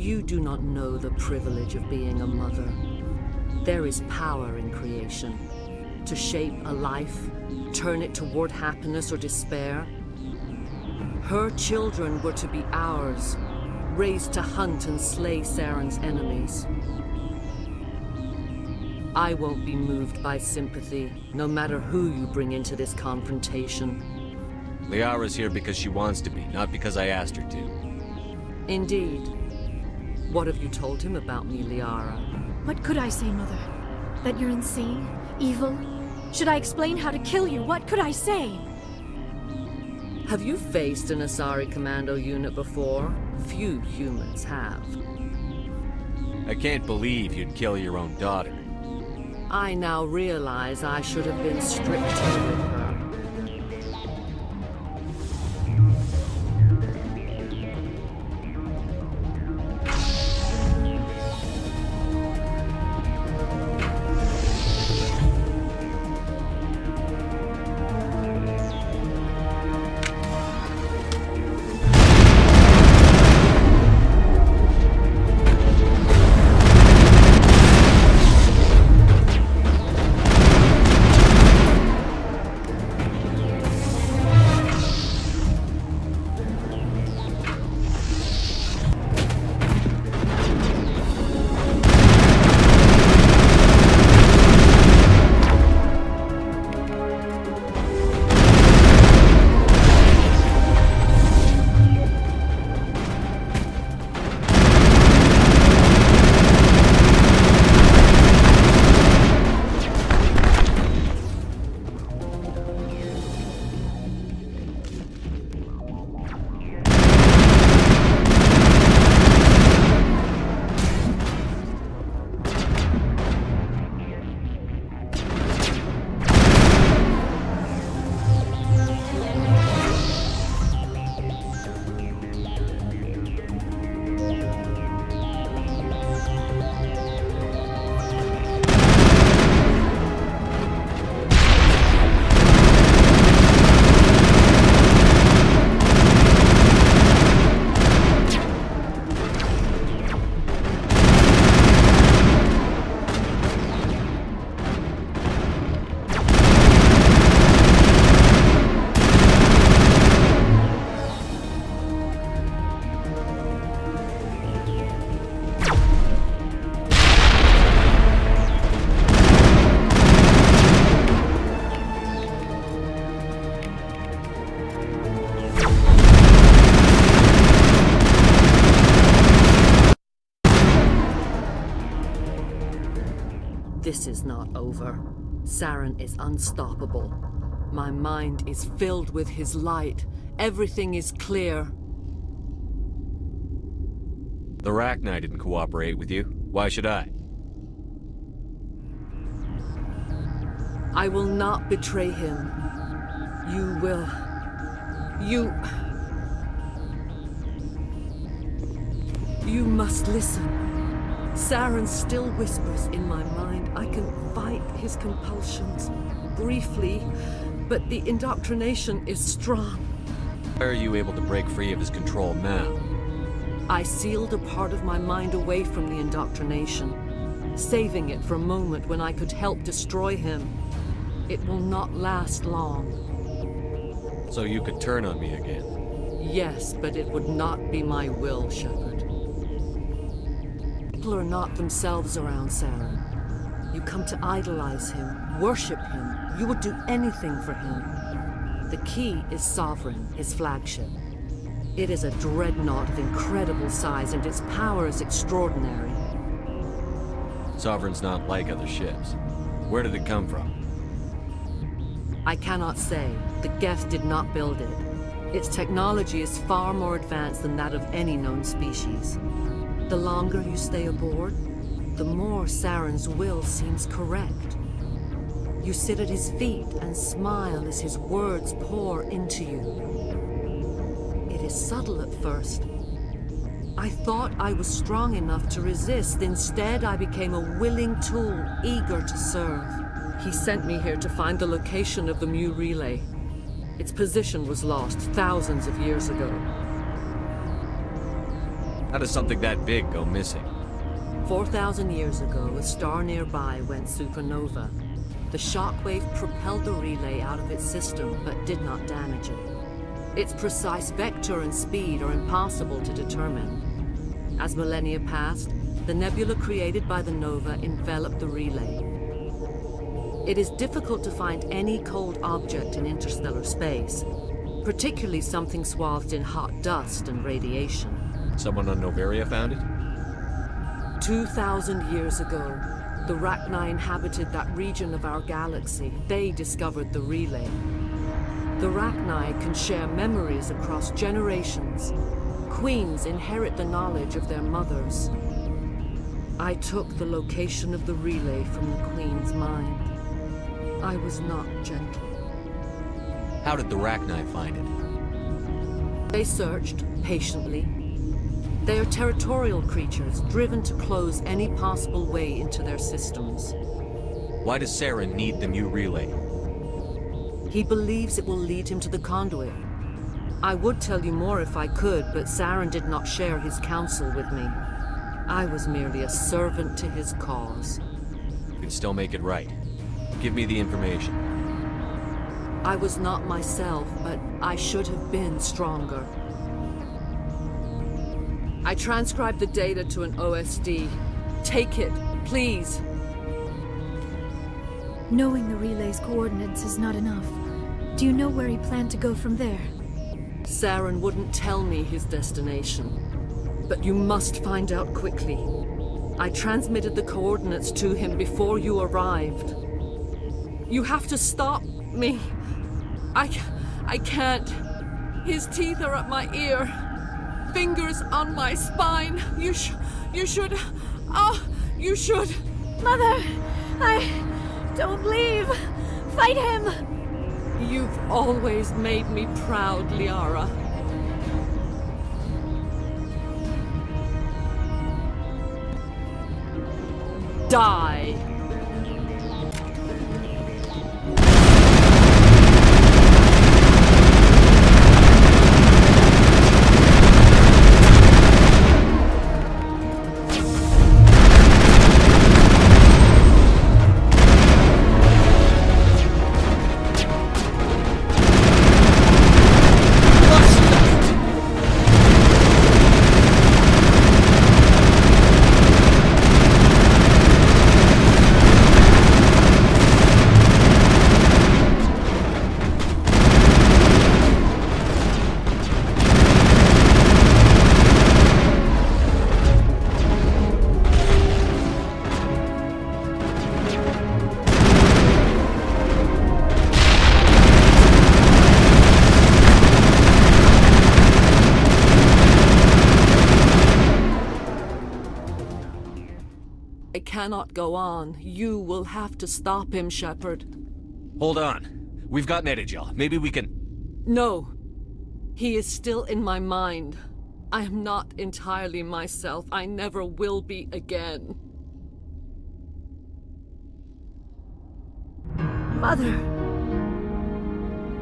You do not know the privilege of being a mother. There is power in creation. To shape a life, turn it toward happiness or despair. Her children were to be ours, raised to hunt and slay Saren's enemies. I won't be moved by sympathy, no matter who you bring into this confrontation. Liara's here because she wants to be, not because I asked her to. Indeed. What have you told him about me, Liara? What could I say, Mother? That you're insane? Evil? Should I explain how to kill you? What could I say? Have you faced an Asari commando unit before? Few humans have. I can't believe you'd kill your own daughter. I now realize I should have been stricter with her. This is not over. Saren is unstoppable. My mind is filled with his light. Everything is clear. The Rachni didn't cooperate with you. Why should I? I will not betray him. You will. You must listen. Saren still whispers in my mind. I can fight his compulsions. Briefly, but the indoctrination is strong. Why are you able to break free of his control now? I sealed a part of my mind away from the indoctrination, saving it for a moment when I could help destroy him. It will not last long. So you could turn on me again? Yes, but it would not be my will, Shepard. People are not themselves around Saren. You come to idolize him, worship him. You would do anything for him. The key is Sovereign, his flagship. It is a dreadnought of incredible size, and its power is extraordinary. Sovereign's not like other ships. Where did it come from? I cannot say. The Geth did not build it. Its technology is far more advanced than that of any known species. The longer you stay aboard, the more Saren's will seems correct. You sit at his feet and smile as his words pour into you. It is subtle at first. I thought I was strong enough to resist. Instead, I became a willing tool, eager to serve. He sent me here to find the location of the Mu relay. Its position was lost thousands of years ago. How does something that big go missing? 4,000 years ago, a star nearby went supernova. The shockwave propelled the relay out of its system, but did not damage it. Its precise vector and speed are impossible to determine. As millennia passed, the nebula created by the nova enveloped the relay. It is difficult to find any cold object in interstellar space, particularly something swathed in hot dust and radiation. Someone on Noveria found it? 2,000 years ago, the Rachni inhabited that region of our galaxy. They discovered the relay. The Rachni can share memories across generations. Queens inherit the knowledge of their mothers. I took the location of the relay from the Queen's mind. I was not gentle. How did the Rachni find it? They searched, patiently. They are territorial creatures, driven to close any possible way into their systems. Why does Saren need the new relay? He believes it will lead him to the conduit. I would tell you more if I could, but Saren did not share his counsel with me. I was merely a servant to his cause. You can still make it right. Give me the information. I was not myself, but I should have been stronger. I transcribed the data to an OSD. Take it, please. Knowing the relay's coordinates is not enough. Do you know where he planned to go from there? Saren wouldn't tell me his destination. But you must find out quickly. I transmitted the coordinates to him before you arrived. You have to stop me. I can't. His teeth are at my ear. Fingers on my spine. You should. Oh, you should. Mother! Don't leave! Fight him! You've always made me proud, Liara. Die! I cannot go on. You will have to stop him, Shepard. Hold on. We've got Netagel. Maybe we can... No. He is still in my mind. I am not entirely myself. I never will be again. Mother!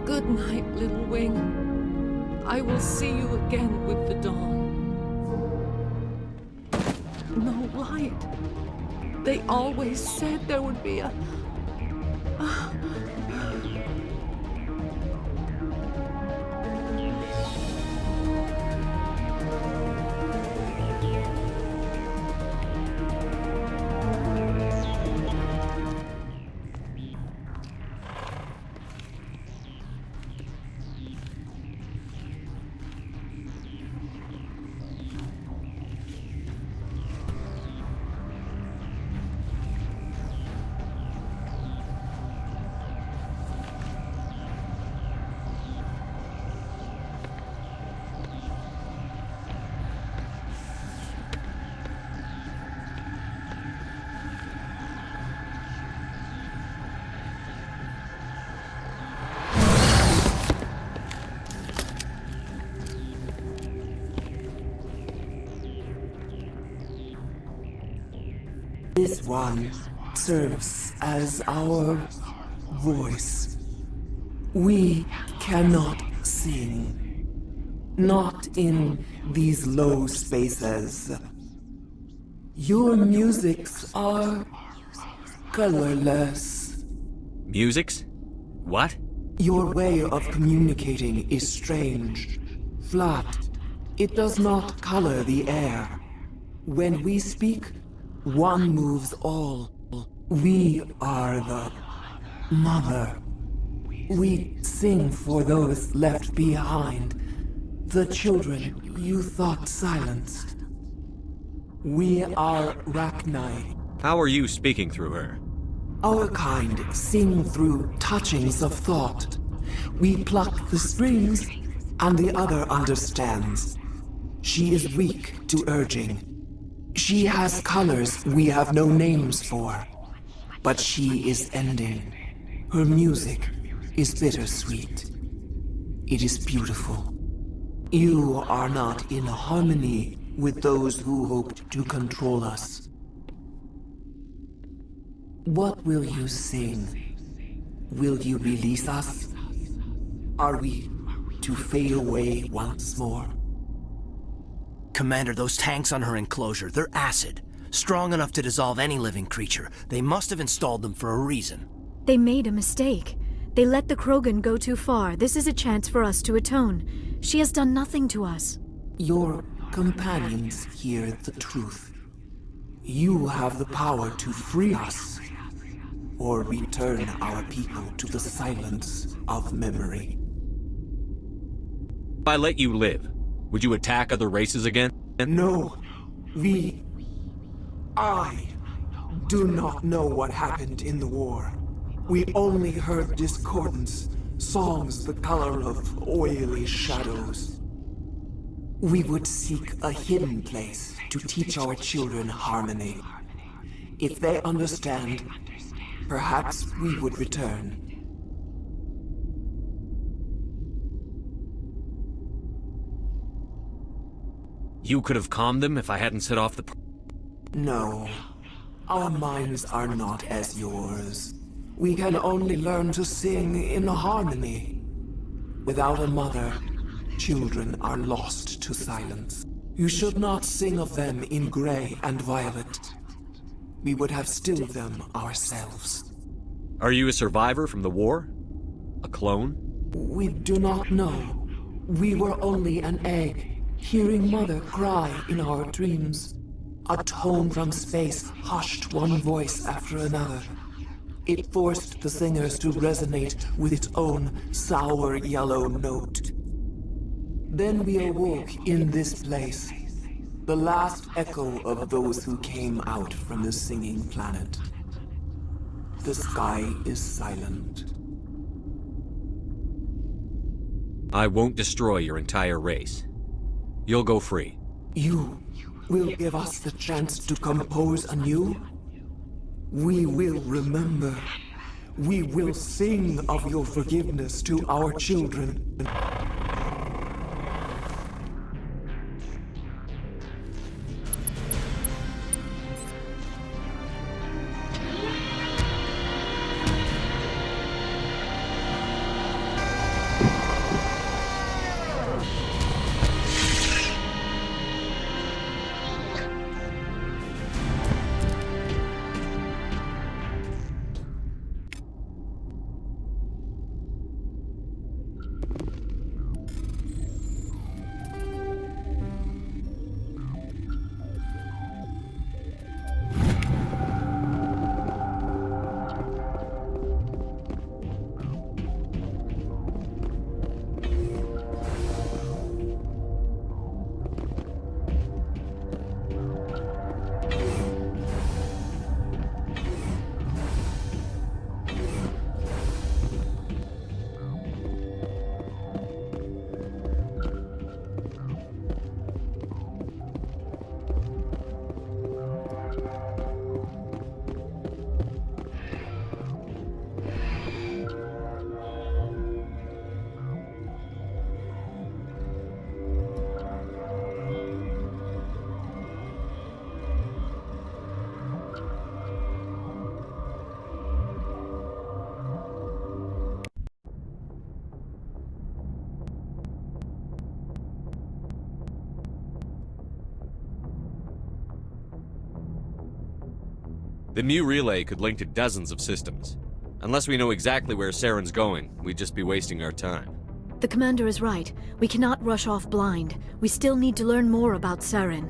Good night, little wing. I will see you again with the dawn. No light. They always said there would be a... This one serves as our voice. We cannot sing. Not in these low spaces. Your musics are colorless. Musics? What? Your way of communicating is strange, flat. It does not color the air. When we speak, one moves all. We are the mother. We sing for those left behind, the children you thought silenced. We are Rachni. How are you speaking through her? Our kind sing through touchings of thought. We pluck the strings, and the other understands. She is weak to urging. She has colors we have no names for. But she is ending. Her music is bittersweet. It is beautiful. You are not in harmony with those who hoped to control us. What will you sing? Will you release us? Are we to fade away once more? Commander, those tanks on her enclosure, they're acid. Strong enough to dissolve any living creature. They must have installed them for a reason. They made a mistake. They let the Krogan go too far. This is a chance for us to atone. She has done nothing to us. Your companions hear the truth. You have the power to free us, or return our people to the silence of memory. If I let you live, would you attack other races again? No, I do not know what happened in the war. We only heard discordance, songs the color of oily shadows. We would seek a hidden place to teach our children harmony. If they understand, perhaps we would return. You could have calmed them if I hadn't set off the... No, our minds are not as yours. We can only learn to sing in harmony. Without a mother, children are lost to silence. You should not sing of them in gray and violet. We would have stilled them ourselves. Are you a survivor from the war? A clone? We do not know. We were only an egg, hearing Mother cry in our dreams. A tone from space hushed one voice after another. It forced the singers to resonate with its own sour yellow note. Then we awoke in this place, the last echo of those who came out from the singing planet. The sky is silent. I won't destroy your entire race. You'll go free. You will give us the chance to compose anew? We will remember. We will sing of your forgiveness to our children. The Mu relay could link to dozens of systems. Unless we know exactly where Saren's going, we'd just be wasting our time. The commander is right. We cannot rush off blind. We still need to learn more about Saren.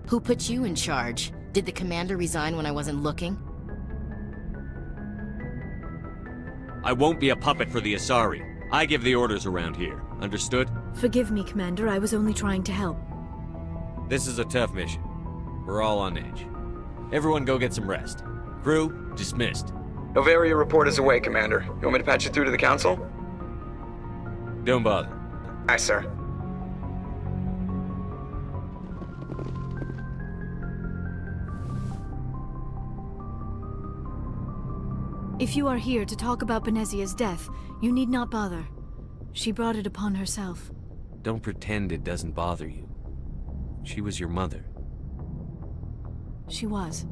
Who put you in charge? Did the commander resign when I wasn't looking? I won't be a puppet for the Asari. I give the orders around here. Understood? Forgive me, Commander. I was only trying to help. This is a tough mission. We're all on edge. Everyone go get some rest. Crew, dismissed. Novaria report is away, Commander. You want me to patch you through to the Council? Don't bother. Aye, sir. If you are here to talk about Benezia's death, you need not bother. She brought it upon herself. Don't pretend it doesn't bother you. She was your mother. She was.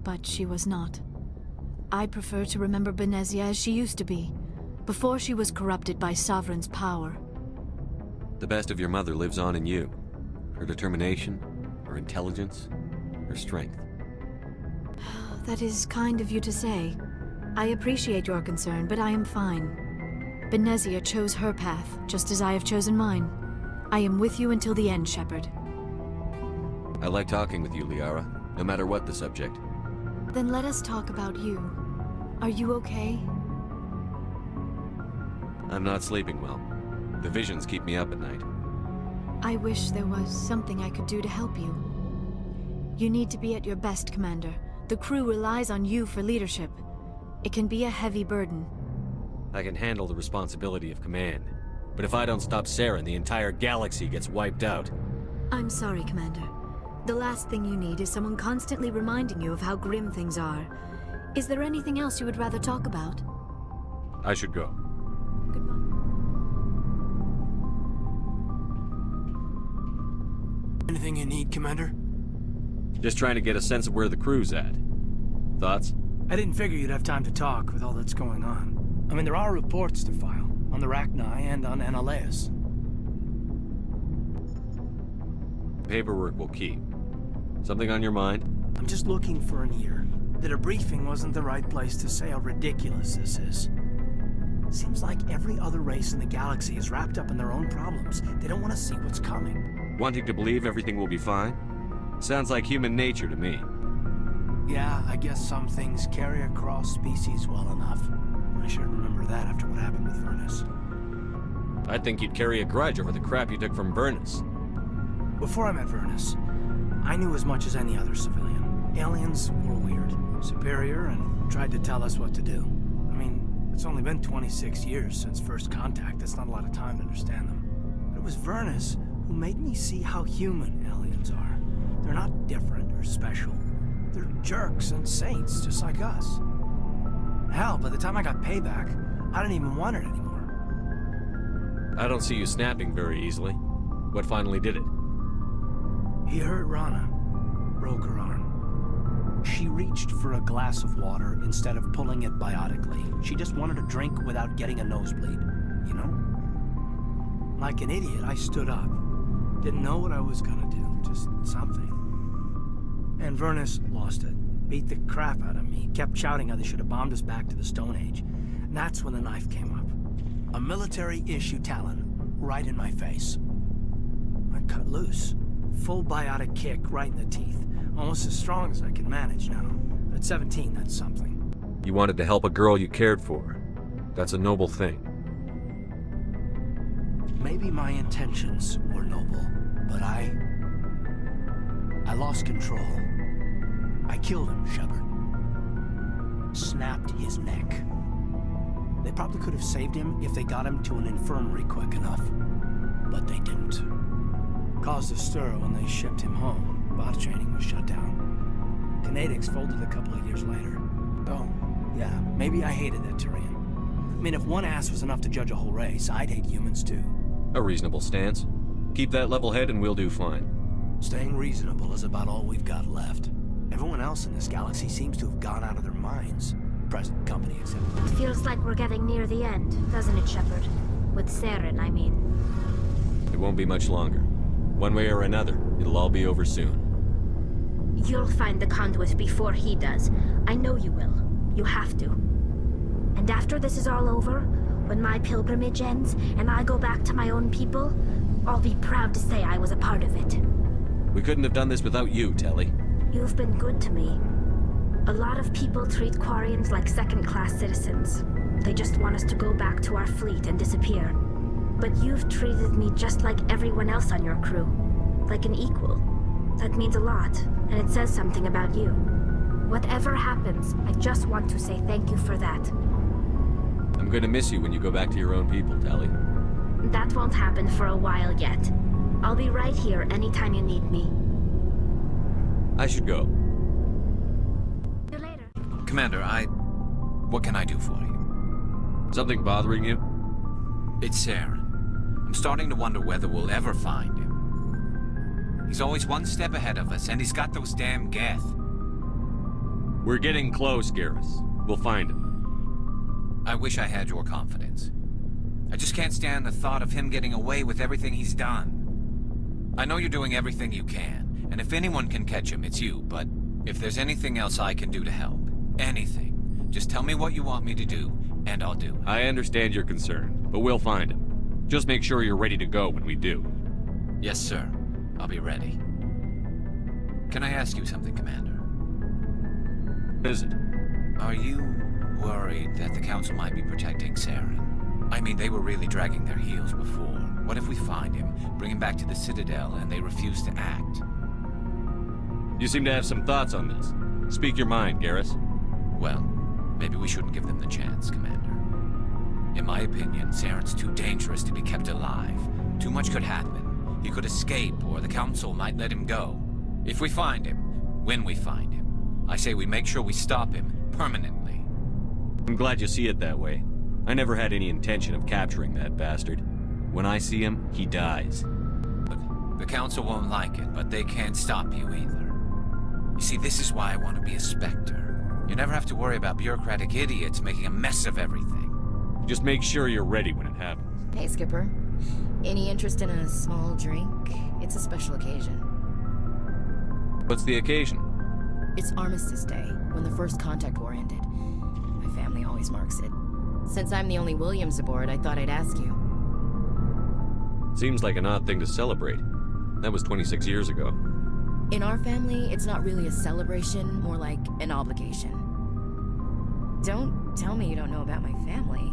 But she was not. I prefer to remember Benezia as she used to be, before she was corrupted by Sovereign's power. The best of your mother lives on in you. Her determination, her intelligence, her strength. That is kind of you to say. I appreciate your concern, but I am fine. Benezia chose her path, just as I have chosen mine. I am with you until the end, Shepard. I like talking with you, Liara, no matter what the subject. Then let us talk about you. Are you okay? I'm not sleeping well. The visions keep me up at night. I wish there was something I could do to help you. You need to be at your best, Commander. The crew relies on you for leadership. It can be a heavy burden. I can handle the responsibility of command. But if I don't stop Saren, the entire galaxy gets wiped out. I'm sorry, Commander. The last thing you need is someone constantly reminding you of how grim things are. Is there anything else you would rather talk about? I should go. Goodbye. Anything you need, Commander? Just trying to get a sense of where the crew's at. Thoughts? I didn't figure you'd have time to talk with all that's going on. I mean, there are reports to file, on the Rachni and on Annaleus. Paperwork will keep. Something on your mind? I'm just looking for an ear. That a briefing wasn't the right place to say how ridiculous this is. Seems like every other race in the galaxy is wrapped up in their own problems. They don't want to see what's coming. Wanting to believe everything will be fine? Sounds like human nature to me. Yeah, I guess some things carry across species well enough. I should remember that after what happened with Vernus. I'd think you'd carry a grudge over the crap you took from Vernus. Before I met Vernus, I knew as much as any other civilian. Aliens were weird, superior, and tried to tell us what to do. I mean, it's only been 26 years since first contact. That's not a lot of time to understand them. But it was Vernus who made me see how human aliens are. They're not different or special. They're jerks and saints, just like us. Hell, by the time I got payback, I didn't even want it anymore. I don't see you snapping very easily. What finally did it? He hurt Rana. Broke her arm. She reached for a glass of water instead of pulling it biotically. She just wanted a drink without getting a nosebleed, you know? Like an idiot, I stood up. Didn't know what I was gonna do, just something. And Vernus lost it. Beat the crap out of me. Kept shouting how they should have bombed us back to the Stone Age. And that's when the knife came up. A military-issue talon, right in my face. I cut loose. Full biotic kick right in the teeth. Almost as strong as I can manage now. But at 17, that's something. You wanted to help a girl you cared for. That's a noble thing. Maybe my intentions were noble, but I lost control. I killed him, Shepard. Snapped his neck. They probably could have saved him if they got him to an infirmary quick enough. But they didn't. Caused a stir when they shipped him home. Bot training was shut down. Kinetics folded a couple of years later. Oh, yeah, maybe I hated that Tyrian. I mean, if one ass was enough to judge a whole race, I'd hate humans too. A reasonable stance. Keep that level head and we'll do fine. Staying reasonable is about all we've got left. Everyone else in this galaxy seems to have gone out of their minds. Present company except. Feels like we're getting near the end, doesn't it, Shepard? With Saren, I mean. It won't be much longer. One way or another, it'll all be over soon. You'll find the conduit before he does. I know you will. You have to. And after this is all over, when my pilgrimage ends and I go back to my own people, I'll be proud to say I was a part of it. We couldn't have done this without you, Telly. You've been good to me. A lot of people treat Quarians like second-class citizens. They just want us to go back to our fleet and disappear. But you've treated me just like everyone else on your crew. Like an equal. That means a lot, and it says something about you. Whatever happens, I just want to say thank you for that. I'm gonna miss you when you go back to your own people, Telly. That won't happen for a while yet. I'll be right here anytime you need me. I should go. See you later. Commander, what can I do for you? Something bothering you? It's Saren. I'm starting to wonder whether we'll ever find him. He's always one step ahead of us, and he's got those damn Geth. We're getting close, Garrus. We'll find him. I wish I had your confidence. I just can't stand the thought of him getting away with everything he's done. I know you're doing everything you can, and if anyone can catch him, it's you, but if there's anything else I can do to help, anything, just tell me what you want me to do, and I'll do it. I understand your concern, but we'll find him. Just make sure you're ready to go when we do. Yes, sir. I'll be ready. Can I ask you something, Commander? What is it? Are you worried that the Council might be protecting Saren? I mean, they were really dragging their heels before. What if we find him, bring him back to the Citadel, and they refuse to act? You seem to have some thoughts on this. Speak your mind, Garrus. Well, maybe we shouldn't give them the chance, Commander. In my opinion, Saren's too dangerous to be kept alive. Too much could happen. He could escape, or the Council might let him go. If we find him, when we find him, I say we make sure we stop him permanently. I'm glad you see it that way. I never had any intention of capturing that bastard. When I see him, he dies. The Council won't like it, but they can't stop you either. You see, this is why I want to be a Spectre. You never have to worry about bureaucratic idiots making a mess of everything. Just make sure you're ready when it happens. Hey, Skipper. Any interest in a small drink? It's a special occasion. What's the occasion? It's Armistice Day, when the First Contact War ended. My family always marks it. Since I'm the only Williams aboard, I thought I'd ask you. Seems like an odd thing to celebrate. That was 26 years ago. In our family, it's not really a celebration, more like an obligation. Don't tell me you don't know about my family.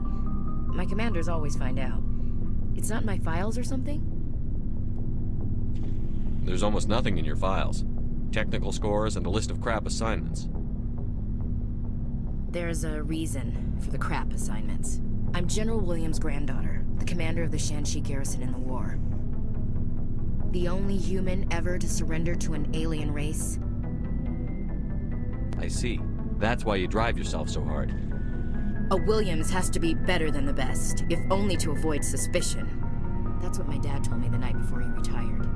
My commanders always find out. It's not in my files or something? There's almost nothing in your files. Technical scores and a list of crap assignments. There's a reason for the crap assignments. I'm General Williams' granddaughter, the commander of the Shanxi garrison in the war. The only human ever to surrender to an alien race. I see. That's why you drive yourself so hard. A Williams has to be better than the best, if only to avoid suspicion. That's what my dad told me the night before he retired.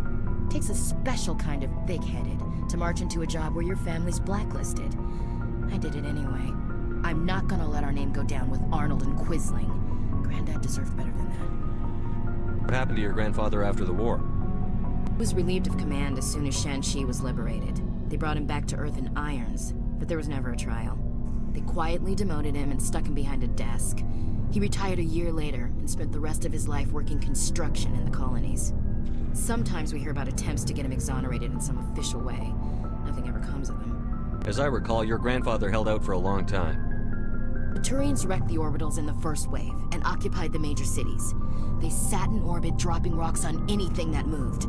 Takes a special kind of big-headed to march into a job where your family's blacklisted. I did it anyway. I'm not gonna let our name go down with Arnold and Quisling. Granddad deserved better than that. What happened to your grandfather after the war? He was relieved of command as soon as Shanxi was liberated. They brought him back to Earth in irons, but there was never a trial. They quietly demoted him and stuck him behind a desk. He retired a year later and spent the rest of his life working construction in the colonies. Sometimes we hear about attempts to get him exonerated in some official way. Nothing ever comes of them. As I recall, your grandfather held out for a long time. The Turians wrecked the orbitals in the first wave and occupied the major cities. They sat in orbit, dropping rocks on anything that moved.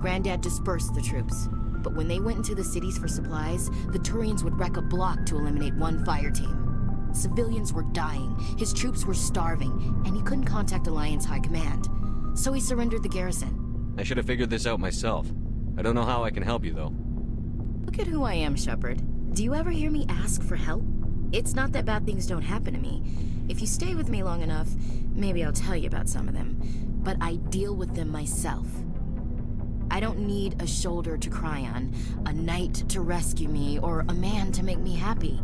Granddad dispersed the troops, but when they went into the cities for supplies, the Turians would wreck a block to eliminate one fire team. Civilians were dying, his troops were starving, and he couldn't contact Alliance High Command. So he surrendered the garrison. I should have figured this out myself. I don't know how I can help you, though. Look at who I am, Shepard. Do you ever hear me ask for help? It's not that bad things don't happen to me. If you stay with me long enough, maybe I'll tell you about some of them. But I deal with them myself. I don't need a shoulder to cry on, a knight to rescue me, or a man to make me happy.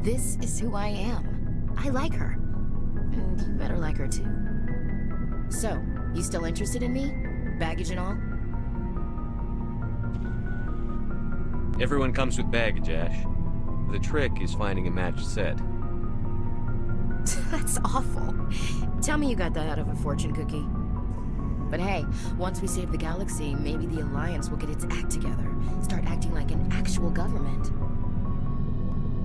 This is who I am. I like her. And you better like her too. So, you still interested in me? Baggage and all? Everyone comes with baggage, Ash. the trick is finding a matched set. That's awful. Tell me you got that out of a fortune cookie. But hey, once we save the galaxy, maybe the Alliance will get its act together. Start acting like an actual government.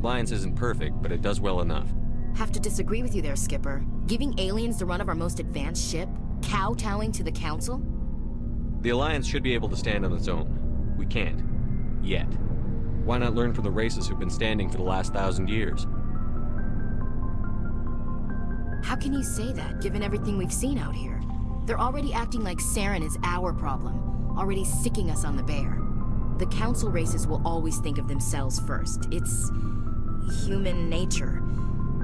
Alliance isn't perfect, but it does well enough. Have to disagree with you there, Skipper. Giving aliens the run of our most advanced ship? Kowtowing to the Council? The Alliance should be able to stand on its own. We can't. Yet. Why not learn from the races who've been standing for the last 1,000 years? How can you say that, given everything we've seen out here? They're already acting like Saren is our problem, already sicking us on the bear. The Council races will always think of themselves first. It's human nature.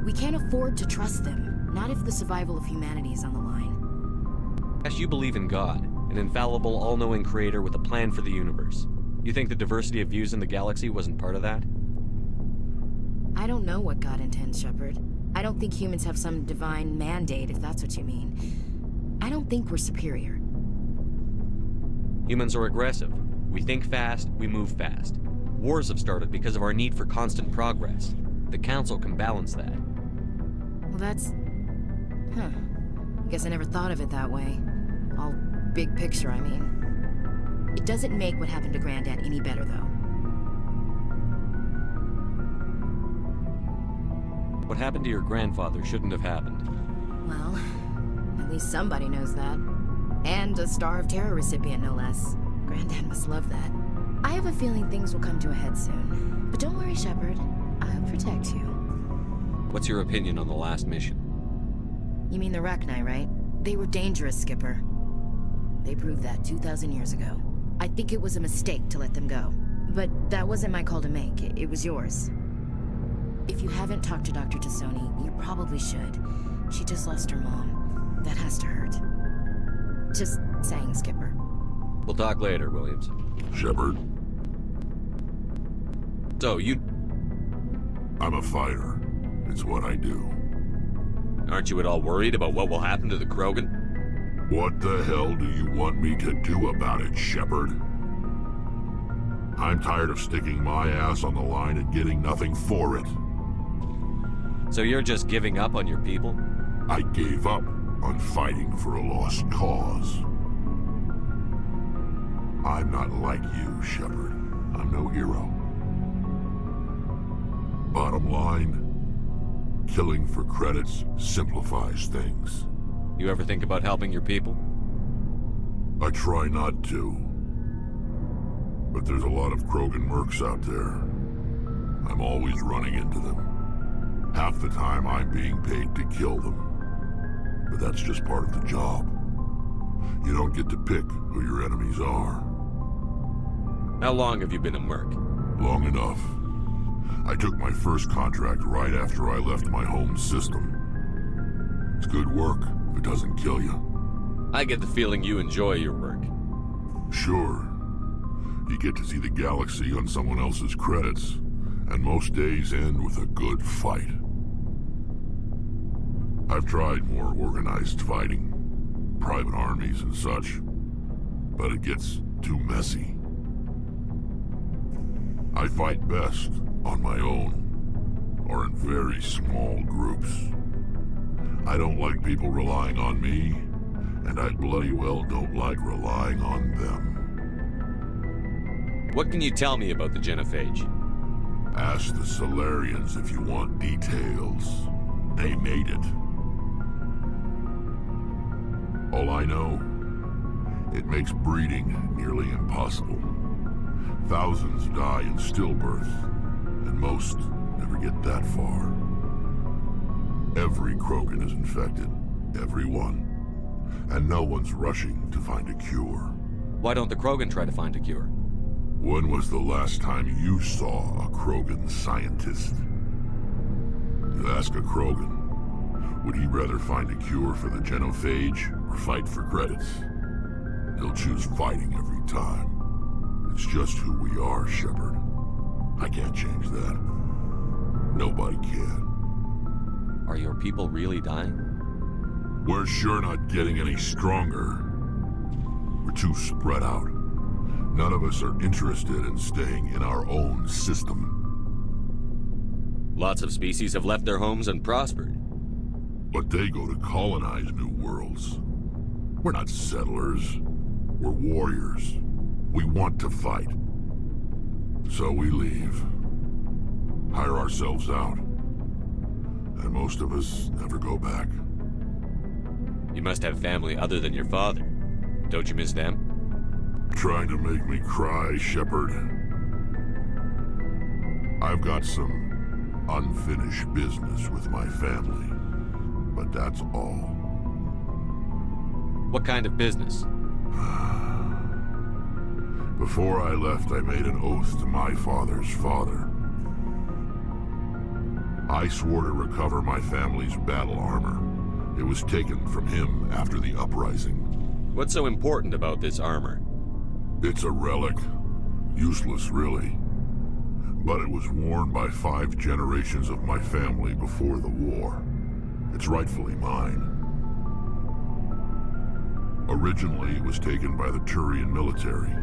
We can't afford to trust them, not if the survival of humanity is on the line. Yes, you believe in God, an infallible, all-knowing creator with a plan for the universe. You think the diversity of views in the galaxy wasn't part of that? I don't know what God intends, Shepard. I don't think humans have some divine mandate, if that's what you mean. I don't think we're superior. Humans are aggressive. We think fast, we move fast. Wars have started because of our need for constant progress. The Council can balance that. Well, that's... Huh. I guess I never thought of it that way. All big picture, I mean. It doesn't make what happened to Granddad any better, though. What happened to your grandfather shouldn't have happened. Well, at least somebody knows that. And a Star of Terror recipient, no less. Granddad must love that. I have a feeling things will come to a head soon. But don't worry, Shepard. I'll protect you. What's your opinion on the last mission? You mean the Rachni, right? They were dangerous, Skipper. They proved that 2,000 years ago. I think it was a mistake to let them go. But that wasn't my call to make. It was yours. If you haven't talked to Dr. Tassoni, you probably should. She just lost her mom. That has to hurt. Just saying, Skipper. We'll talk later, Williams. Shepard, So, I'm a fighter. It's what I do. aren't you at all worried about what will happen to the Krogan? What the hell do you want me to do about it, Shepard? I'm tired of sticking my ass on the line and getting nothing for it. So you're just giving up on your people? I gave up on fighting for a lost cause. I'm not like you, Shepard. I'm no hero. Bottom line, killing for credits simplifies things. You ever think about helping your people? I try not to. But there's a lot of Krogan mercs out there. I'm always running into them. Half the time I'm being paid to kill them. But that's just part of the job. You don't get to pick who your enemies are. How long have you been a merc? Long enough. I took my first contract right after I left my home system. It's good work if it doesn't kill you. I get the feeling you enjoy your work. Sure. You get to see the galaxy on someone else's credits, and most days end with a good fight. I've tried more organized fighting, private armies and such, but it gets too messy. I fight best on my own, or in very small groups. I don't like people relying on me, and I bloody well don't like relying on them. What can you tell me about the Genophage? Ask the Solarians if you want details. They made it. All I know, it makes breeding nearly impossible. Thousands die in stillbirth, and most never get that far. Every Krogan is infected, every one. And no one's rushing to find a cure. Why don't the Krogan try to find a cure? When was the last time you saw a Krogan scientist? You ask a Krogan, would he rather find a cure for the Genophage or fight for credits? He'll choose fighting every time. It's just who we are, Shepard. I can't change that. Nobody can. Are your people really dying? We're sure not getting any stronger. We're too spread out. None of us are interested in staying in our own system. Lots of species have left their homes and prospered. But they go to colonize new worlds. We're not settlers. We're warriors. We want to fight. So we leave. Hire ourselves out. And most of us never go back. You must have family other than your father. Don't you miss them? Trying to make me cry, Shepard. I've got some unfinished business with my family. But that's all. What kind of business? Before I left, I made an oath to my father's father. I swore to recover my family's battle armor. It was taken from him after the uprising. What's so important about this armor? It's a relic. Useless, really. But it was worn by 5 generations of my family before the war. It's rightfully mine. Originally, it was taken by the Turian military.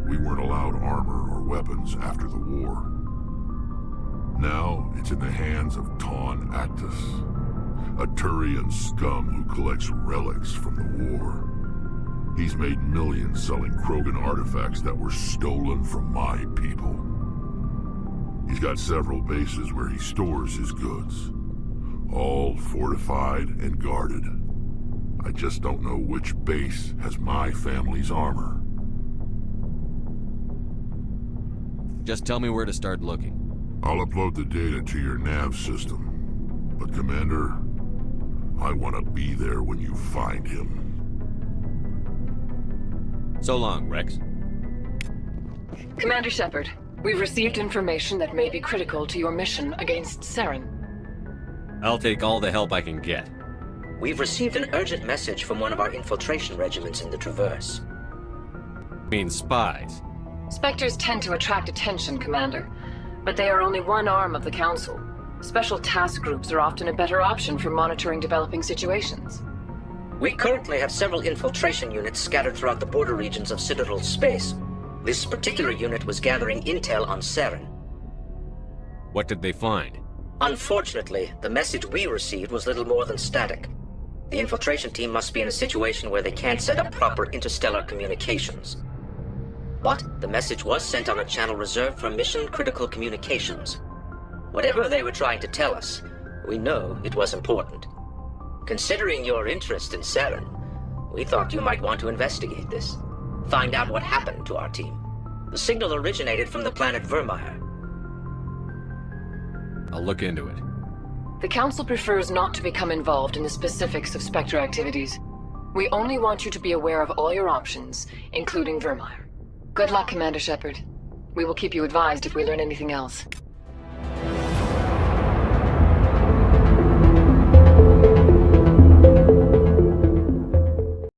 We weren't allowed armor or weapons after the war. Now, it's in the hands of Ton Actus, a Turian scum who collects relics from the war. He's made millions selling Krogan artifacts that were stolen from my people. He's got several bases where he stores his goods, all fortified and guarded. I just don't know which base has my family's armor. Just tell me where to start looking. I'll upload the data to your nav system. But Commander, I want to be there when you find him. So long, Rex. Commander Shepard, we've received information that may be critical to your mission against Saren. I'll take all the help I can get. We've received an urgent message from one of our infiltration regiments in the Traverse. Mean spies. Spectres tend to attract attention, Commander. But they are only one arm of the Council. Special task groups are often a better option for monitoring developing situations. We currently have several infiltration units scattered throughout the border regions of Citadel space. This particular unit was gathering intel on Saren. What did they find? Unfortunately, the message we received was little more than static. The infiltration team must be in a situation where they can't set up proper interstellar communications. But the message was sent on a channel reserved for mission-critical communications. Whatever they were trying to tell us, we know it was important. Considering your interest in Saren, we thought you might want to investigate this. Find out what happened to our team. The signal originated from the planet Vermeer. I'll look into it. The Council prefers not to become involved in the specifics of Spectre activities. We only want you to be aware of all your options, including Vermeer. Good luck, Commander Shepard. We will keep you advised if we learn anything else.